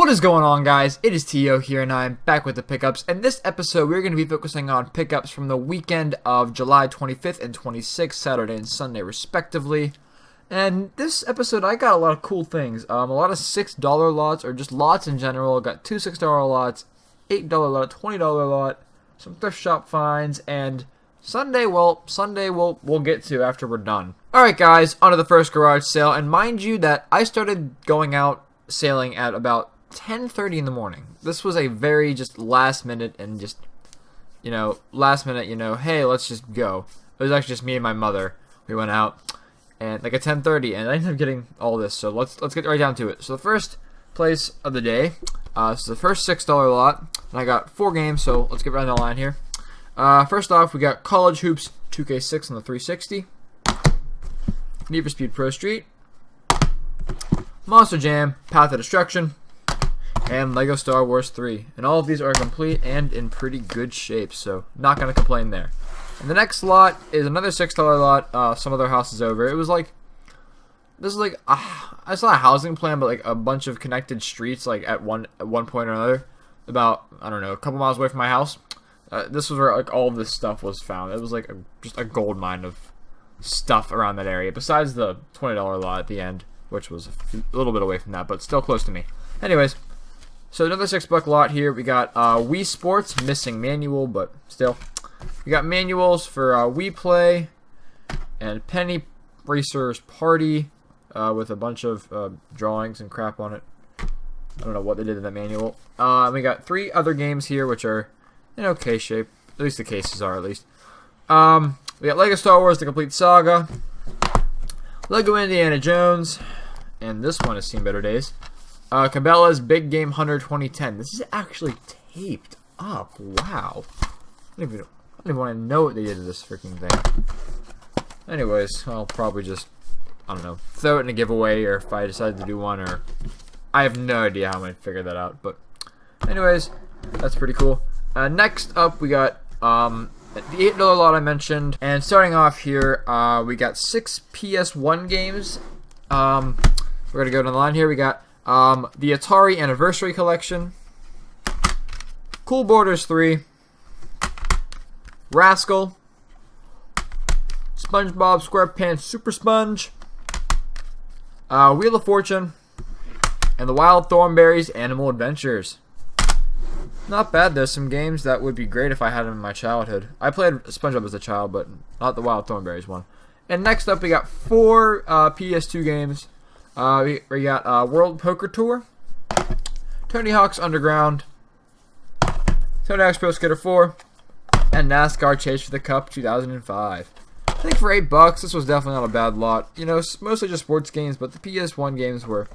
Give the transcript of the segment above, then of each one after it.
What is going on, guys? It is Teeohh here, and I'm back with the pickups. In this episode, we're going to be focusing on pickups from the weekend of July 25th and 26th, Saturday and Sunday, respectively. And this episode, I got a lot of cool things. A lot of $6 lots, or just lots in general. Got two $6 lots, $8 lot, $20 lot, some thrift shop finds, and Sunday we'll get to after we're done. Alright, guys, on to the first garage sale. And mind you that I started going out sailing at about 10:30 in the morning. This was a very just last minute and just, hey, let's just go. It was actually just me and my mother. We went out and like at 10:30, and I ended up getting all this. So let's get right down to it. So the first place of the day, so the first $6 lot, and I got 4 games. So let's get right down the line here. First off, we got College Hoops 2K6 on the 360, Need for Speed Pro Street, Monster Jam Path of Destruction, and Lego Star Wars 3. And all of these are complete and in pretty good shape, so not going to complain there. And the next lot is another $6 lot, some other houses over. It was like, this is like, it's not a housing plan, but like a bunch of connected streets, like at one point or another, about, I don't know, a couple miles away from my house. This was where like all of this stuff was found. It was like just a gold mine of stuff around that area, besides the $20 lot at the end, which was a little bit away from that, but still close to me. Anyways, so another $6 lot here. We got Wii Sports, missing manual, but still. We got manuals for Wii Play and Penny Racers Party with a bunch of drawings and crap on it. I don't know what they did in that manual. We got 3 other games here, which are in okay shape. At least the cases are, at least. We got Lego Star Wars: The Complete Saga, Lego Indiana Jones, and this one has seen better days. Cabela's Big Game Hunter 2010. This is actually taped up. Wow. I don't even want to know what they did to this freaking thing. Anyways, I'll probably just, I don't know, throw it in a giveaway, or if I decide to do one, or I have no idea how I'm going to figure that out. But anyways, that's pretty cool. Next up, we got the $8 lot I mentioned. And starting off here, we got 6 PS1 games. We're going to go down the line here. We got the Atari Anniversary Collection, Cool Borders 3, Rascal, SpongeBob SquarePants Super Sponge, Wheel of Fortune, and the Wild Thornberrys Animal Adventures. Not bad. There's some games that would be great if I had them in my childhood. I played SpongeBob as a child, but not the Wild Thornberrys one. And next up, we got 4 PS2 games. We got World Poker Tour, Tony Hawk's Underground, Tony Hawk's Pro Skater 4, and NASCAR Chase for the Cup 2005. I think for $8, this was definitely not a bad lot. You know, mostly just sports games, but the PS1 games were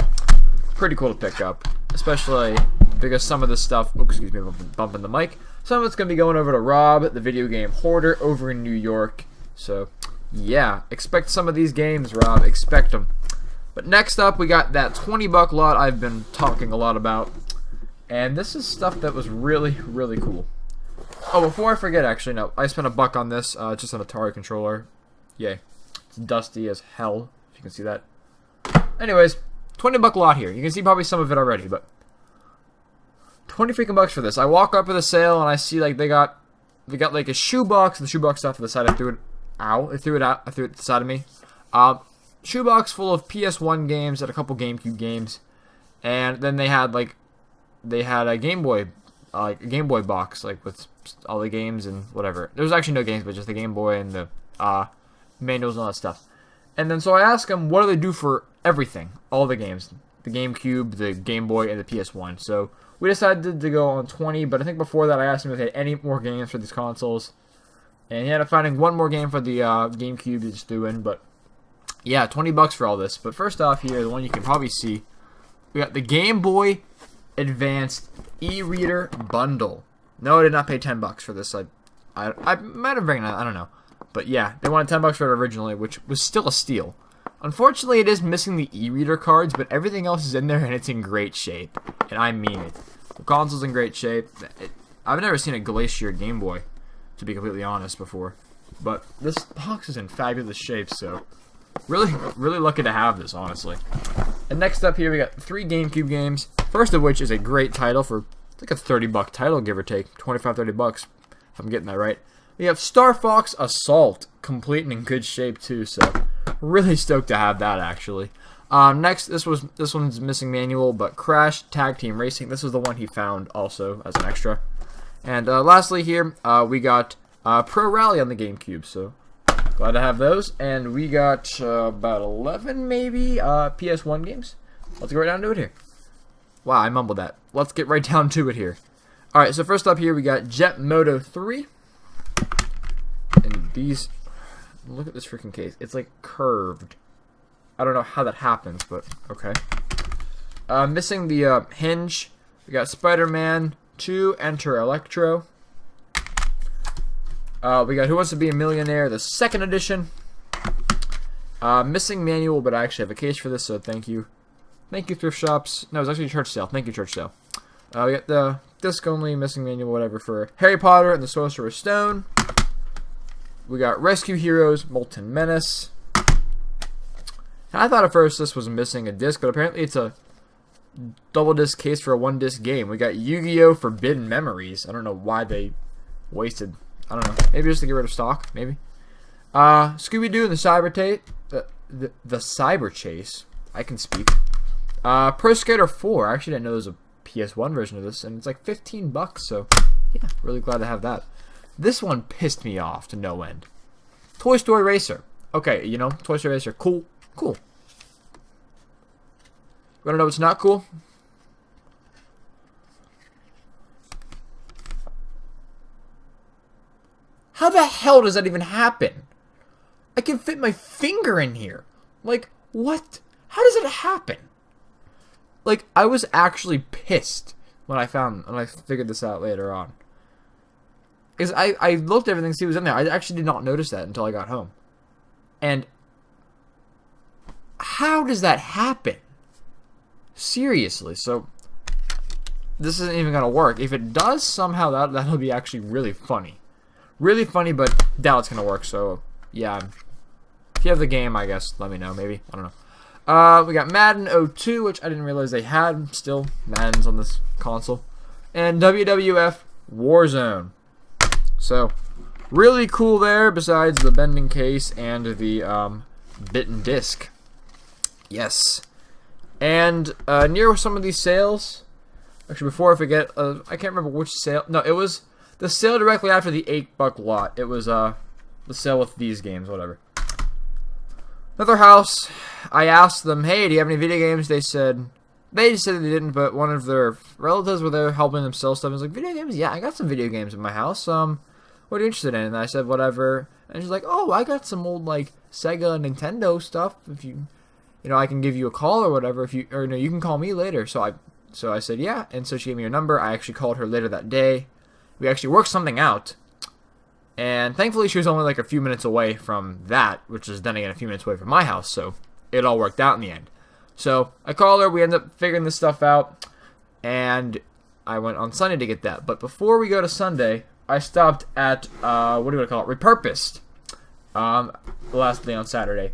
pretty cool to pick up, especially because some of this stuff, oh, excuse me, bumping the mic, some of it's going to be going over to Rob, the video game hoarder over in New York. So, yeah, expect some of these games, Rob, expect them. But next up, we got that $20 lot I've been talking a lot about. And this is stuff that was really, really cool. Oh, before I forget, actually, no, I spent $1 on this, just an Atari controller. Yay. It's dusty as hell, if you can see that. Anyways, $20 lot here. You can see probably some of it already, but 20 freaking bucks for this. I walk up with a sale, and I see, like, they got like a shoebox, and the shoebox stuff to the side. I threw it out. I threw it to the side of me. Shoebox full of PS1 games and a couple GameCube games, and then they had a Game Boy, a Game Boy box, like with all the games and whatever. There was actually no games, but just the Game Boy and the manuals and all that stuff. And then so I asked them, what do they do for everything, all the games, the GameCube, the Game Boy, and the PS1. So we decided to go on 20, but I think before that I asked him if they had any more games for these consoles, and he ended up finding one more game for the GameCube he just threw in, but yeah, $20 for all this. But first off here, the one you can probably see, we got the Game Boy Advanced e-reader bundle. No, I did not pay $10 for this. I might have been, I don't know. But yeah, they wanted $10 for it originally, which was still a steal. Unfortunately, it is missing the e-reader cards, but everything else is in there, and it's in great shape. And I mean it. The console's in great shape. I've never seen a Glacier Game Boy, to be completely honest, before. But this box is in fabulous shape, so really lucky to have this, honestly. And next up here, we got 3 GameCube games, First of which is a great title for like a $30 title, give or take, 25, $30, if I'm getting that right. We have Star Fox Assault, complete and in good shape too, so really stoked to have that actually. Next, this one's missing manual, but Crash Tag Team Racing. This was the one he found also as an extra. And lastly here, we got Pro Rally on the GameCube, so glad to have those. And we got about 11 maybe PS1 games. Let's go right down to it here. Wow, I mumbled that. Let's get right down to it here. Alright, so first up here we got Jet Moto 3. And these, look at this freaking case. It's like curved. I don't know how that happens, but okay. Missing the hinge. We got Spider-Man 2 Enter Electro. We got Who Wants to Be a Millionaire, the 2nd edition. Missing manual, but I actually have a case for this, so thank you. Thank you, thrift shops. No, it was actually a church sale. Thank you, church sale. We got the disc only, missing manual, whatever, for Harry Potter and the Sorcerer's Stone. We got Rescue Heroes, Molten Menace. I thought at first this was missing a disc, but apparently it's a double disc case for a 1-disc game. We got Yu-Gi-Oh! Forbidden Memories. I don't know why they wasted. I don't know. Maybe just to get rid of stock. Maybe. Scooby-Doo and the Cyber the Cyber Chase. I can speak. Pro Skater 4. I actually didn't know there was a PS1 version of this, and it's like $15. So yeah, really glad to have that. This one pissed me off to no end. Toy Story Racer. Okay, you know, Toy Story Racer. Cool. Cool. You wanna know what's not cool? How the hell does that even happen? I can fit my finger in here. Like, what? How does it happen? Like, I was actually pissed when I figured this out later on. Because I looked at everything to see what was in there. I actually did not notice that until I got home. And how does that happen? Seriously. So this isn't even gonna work. If it does somehow, that'll be actually really funny. Really funny, but doubt it's gonna work. So yeah. If you have the game, I guess let me know. Maybe. I don't know. We got Madden 02, which I didn't realize they had. Still Madden's on this console. And WWF Warzone. So really cool there, besides the bending case and the bitten disc. Yes. And near some of these sales, actually before I forget, I can't remember which sale. No, it was the sale directly after the $8 lot. It was the sale with these games, whatever. Another house. I asked them, hey, do you have any video games? They just said they didn't, but one of their relatives were there helping them sell stuff. I was like, video games? Yeah, I got some video games in my house. What are you interested in? And I said, whatever. And she's like, oh, I got some old like Sega and Nintendo stuff. If you know, I can give you a call or whatever. Or no, you can call me later. So I said, yeah. And so she gave me her number. I actually called her later that day. We actually worked something out. And thankfully, she was only like a few minutes away from that, which is then again a few minutes away from my house. So it all worked out in the end. So I called her. We ended up figuring this stuff out. And I went on Sunday to get that. But before we go to Sunday, I stopped at, what do you want to call it? Repurposed. The last day on Saturday.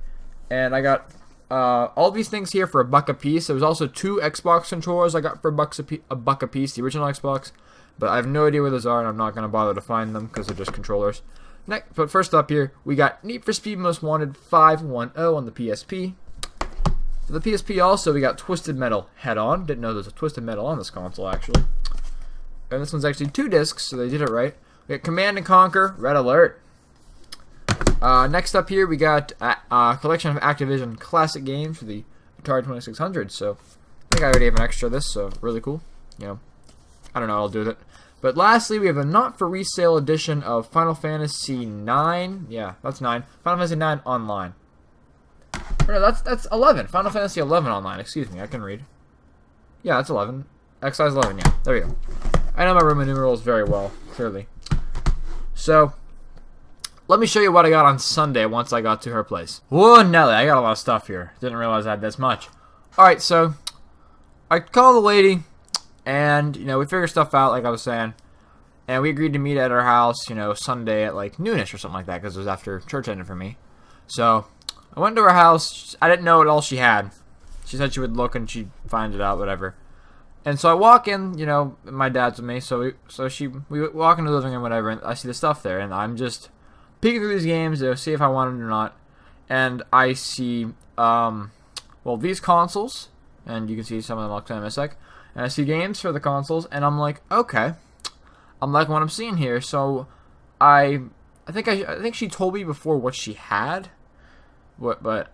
And I got all these things here for $1 a piece. There was also 2 Xbox controllers I got for $1 a piece, the original Xbox. But I have no idea where those are, and I'm not going to bother to find them because they're just controllers. But first up here, we got Need for Speed Most Wanted 510 on the PSP. For the PSP also, we got Twisted Metal Head-On. Didn't know there was a Twisted Metal on this console, actually. And this one's actually 2 discs, so they did it right. We got Command & Conquer Red Alert. Next up here, we got a collection of Activision classic games for the Atari 2600. So I think I already have an extra of this, so really cool. You know, I don't know what I'll do with it. But lastly, we have a not-for-resale edition of Final Fantasy 9. Yeah, that's 9. Final Fantasy 9 Online. Or no, that's 11. Final Fantasy 11 Online. Excuse me, I can read. Yeah, that's 11. Excise 11, yeah. There we go. I know my Roman numerals very well, clearly. So let me show you what I got on Sunday once I got to her place. Whoa, Nelly, I got a lot of stuff here. Didn't realize I had this much. Alright, so I called the lady, and, you know, we figured stuff out, like I was saying. And we agreed to meet at her house, you know, Sunday at, like, noonish or something like that, because it was after church ended for me. So I went to her house. I didn't know what all she had. She said she would look and she'd find it out, whatever. And so I walk in, you know, my dad's with me, so we walk into the living room, whatever, and I see the stuff there, and I'm just peeking through these games to see if I want it or not. And I see, well, these consoles, and you can see some of them. I'll explain in a sec. And I see games for the consoles, and I'm like, okay, I'm liking what I'm seeing here. So I think she told me before what she had, but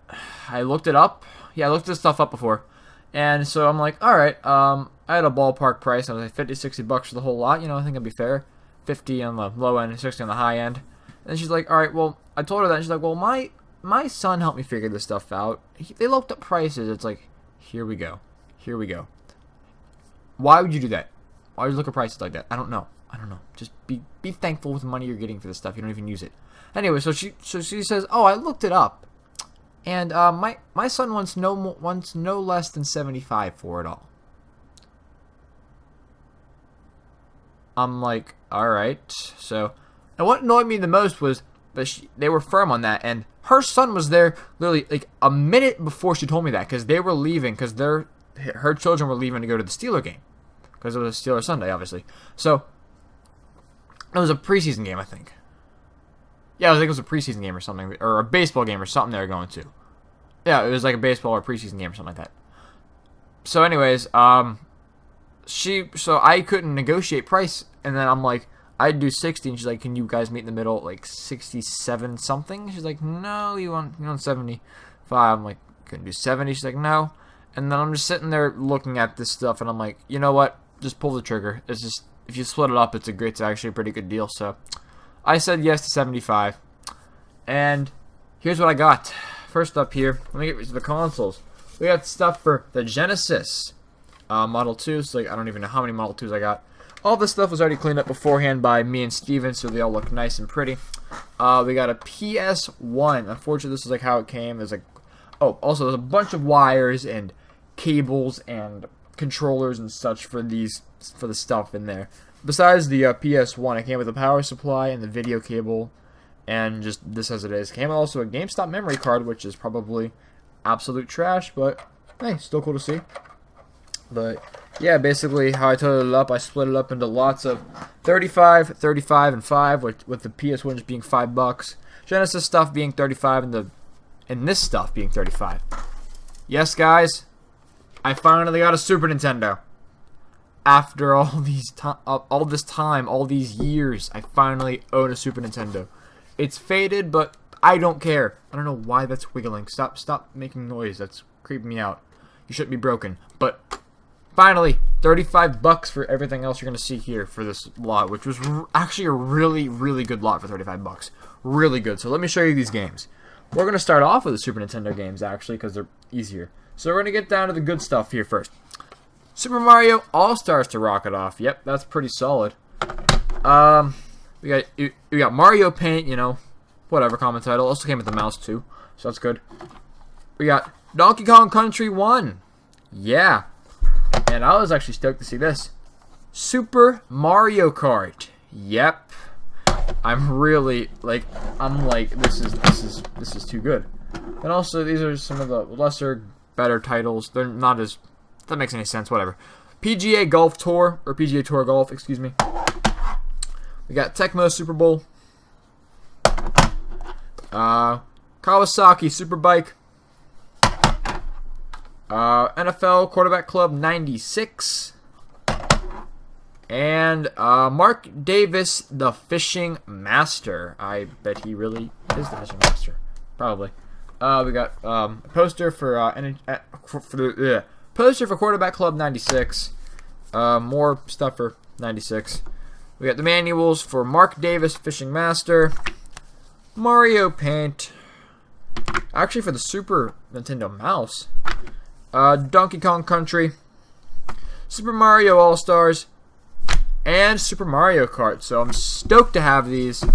I looked it up. Yeah, I looked this stuff up before, and so I'm like, all right. I had a ballpark price. I was like 50, 60 bucks for the whole lot. You know, I think it'd be fair. 50 on the low end, 60 on the high end. And she's like, all right. Well, I told her that. And she's like, well, my son helped me figure this stuff out. They looked up prices. It's like, here we go. Here we go. Why would you do that? Why would you look at prices like that? I don't know. Just be thankful with the money you're getting for this stuff. You don't even use it. Anyway, so she says, oh, I looked it up, and my son wants no less than $75 for it all. I'm like, all right. So, and what annoyed me the most was that they were firm on that, and her son was there literally like a minute before she told me that, because they were leaving, because her children were leaving to go to the Steeler game, because it was a Steeler Sunday, obviously. So it was a preseason game, I think. Yeah, I think it was a preseason game or something, or a baseball game or something they were going to. Yeah, it was like a baseball or preseason game or something like that. So, anyways, so I couldn't negotiate price, and then I'm like, I'd do 60, and she's like, can you guys meet in the middle at like 67 something? She's like, no, you want 75. I'm like, couldn't do 70. She's like, no. And then I'm just sitting there looking at this stuff, and I'm like, you know what? Just pull the trigger. It's just, if you split it up, it's actually a pretty good deal. So I said yes to 75, and here's what I got. First up here, let me get to the consoles. We got stuff for the Genesis Model 2s. Like, I don't even know how many Model 2s I got. All this stuff was already cleaned up beforehand by me and Steven, so they all look nice and pretty. We got a PS1. Unfortunately, this is like how it came. There's like, oh, also there's a bunch of wires and cables and controllers and such for the stuff in there. Besides the PS1, it came with a power supply and the video cable, and just this as it is. Came also a GameStop memory card, which is probably absolute trash, but hey, still cool to see. But yeah, basically how I totaled it up, I split it up into lots of 35, 35, and 5, with the PS1 just being $5. Genesis stuff being 35, and this stuff being 35. Yes, guys, I finally got a Super Nintendo. After all this time, all these years, I finally own a Super Nintendo. It's faded, but I don't care. I don't know why that's wiggling. Stop making noise. That's creeping me out. You shouldn't be broken. But finally, $35 for everything else you're gonna see here for this lot, which was actually a really, really good lot for $35. Really good. So let me show you these games. We're gonna start off with the Super Nintendo games actually, because they're easier. So we're gonna get down to the good stuff here first. Super Mario All-Stars to rock it off. Yep, that's pretty solid. We got Mario Paint, you know, whatever, common title. Also came with the mouse too, so that's good. We got Donkey Kong Country 1. Yeah. And I was actually stoked to see this. Super Mario Kart. Yep. I'm like, this is too good. And also these are some of the lesser, better titles. They're not as, if that makes any sense, whatever. PGA Golf Tour, or PGA Tour Golf, excuse me. We got Tecmo Super Bowl. Kawasaki Superbike. NFL Quarterback Club 96. And Mark Davis, the Fishing Master. I bet he really is the Fishing Master. Probably. We got a poster for poster for Quarterback Club 96. More stuff for 96. We got the manuals for Mark Davis, Fishing Master. Mario Paint. Actually, for the Super Nintendo mouse. Donkey Kong Country. Super Mario All-Stars. And Super Mario Kart. So I'm stoked to have these.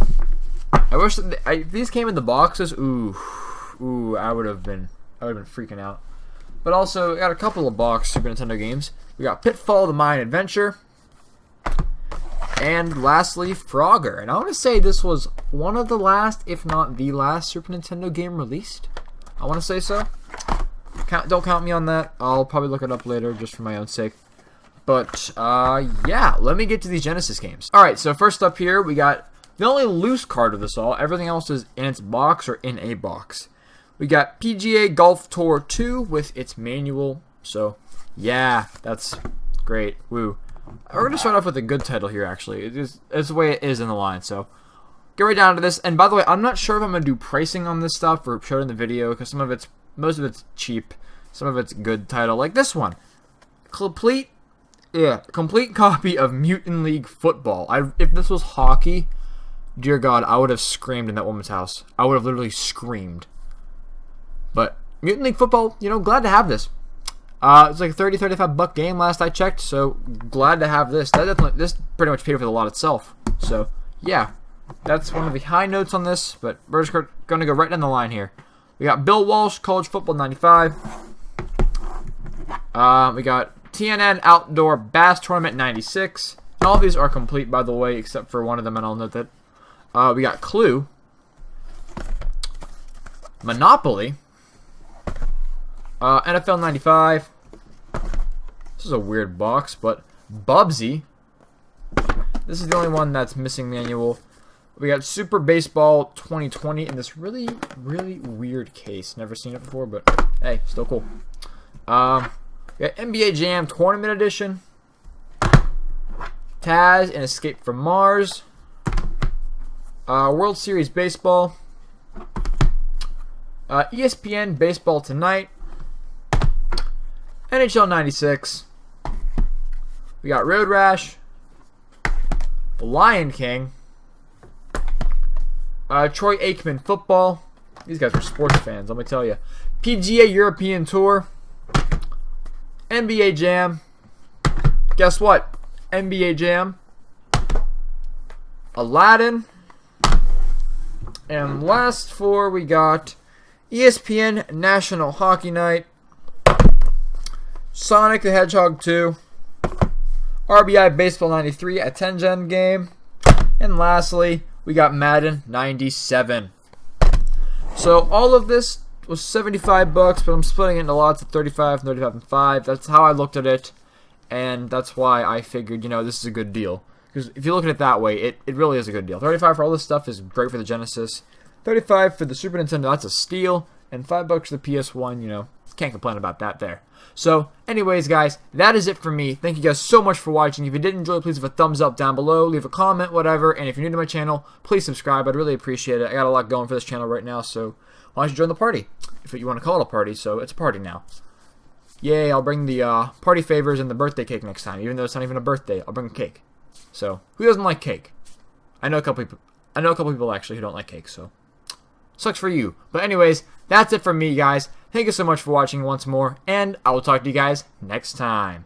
I wish if these came in the boxes. Ooh, I would have been freaking out. But also, we got a couple of box Super Nintendo games. We got Pitfall: The Mayan Adventure. And lastly, Frogger. And I want to say this was one of the last, if not the last, Super Nintendo game released. I want to say so. Don't count me on that. I'll probably look it up later just for my own sake. But, yeah, let me get to these Genesis games. Alright, so first up here, we got the only loose card of this all. Everything else is in its box or in a box. We got PGA Golf Tour 2 with its manual. So, yeah, that's great. Woo. We're going to start off with a good title here, actually. It's the way it is in the line, so get right down to this. And by the way, I'm not sure if I'm going to do pricing on this stuff or show it in the video, because most of it's cheap. Some of it's good title, like this one. Complete copy of Mutant League Football. If this was hockey, dear God, I would have screamed in that woman's house. I would have literally screamed. But Mutant League Football, you know, glad to have this. It's like a $30-$35 game last I checked, so glad to have this. This pretty much paid for the lot itself. So yeah, that's one of the high notes on this. But we're just gonna go right down the line here. We got Bill Walsh, College Football 95. We got TNN Outdoor Bass Tournament 96. And all of these are complete, by the way, except for one of them, and I'll note that. We got Clue. Monopoly. NFL 95. This is a weird box, but Bubsy. This is the only one that's missing manual. We got Super Baseball 2020 in this really, really weird case. Never seen it before, but hey, still cool. We got NBA Jam Tournament Edition. Taz and Escape from Mars. World Series Baseball. ESPN Baseball Tonight. NHL 96. We got Road Rash. The Lion King. Troy Aikman Football. These guys are sports fans, let me tell you. PGA European Tour. NBA Jam. Guess what? NBA Jam. Aladdin. And last four, we got ESPN National Hockey Night. Sonic the Hedgehog 2. RBI Baseball 93, a 10-gen game. And lastly, we got Madden 97. So all of this was $75, but I'm splitting it into lots of 35, 35, and 5. That's how I looked at it, and that's why I figured, you know, this is a good deal. Because if you look at it that way, it really is a good deal. 35 for all this stuff is great for the Genesis. 35 for the Super Nintendo, that's a steal. And $5 for the PS1, you know, can't complain about that there. So, anyways, guys, that is it for me. Thank you guys so much for watching. If you did enjoy, please leave a thumbs up down below. Leave a comment, whatever. And if you're new to my channel, please subscribe. I'd really appreciate it. I got a lot going for this channel right now, so why don't you join the party? If you want to call it a party, so it's a party now. Yay, I'll bring the party favors and the birthday cake next time. Even though it's not even a birthday, I'll bring a cake. So, who doesn't like cake? I know a couple people actually who don't like cake, so sucks for you. But anyways, that's it from me, guys. Thank you so much for watching once more, and I will talk to you guys next time.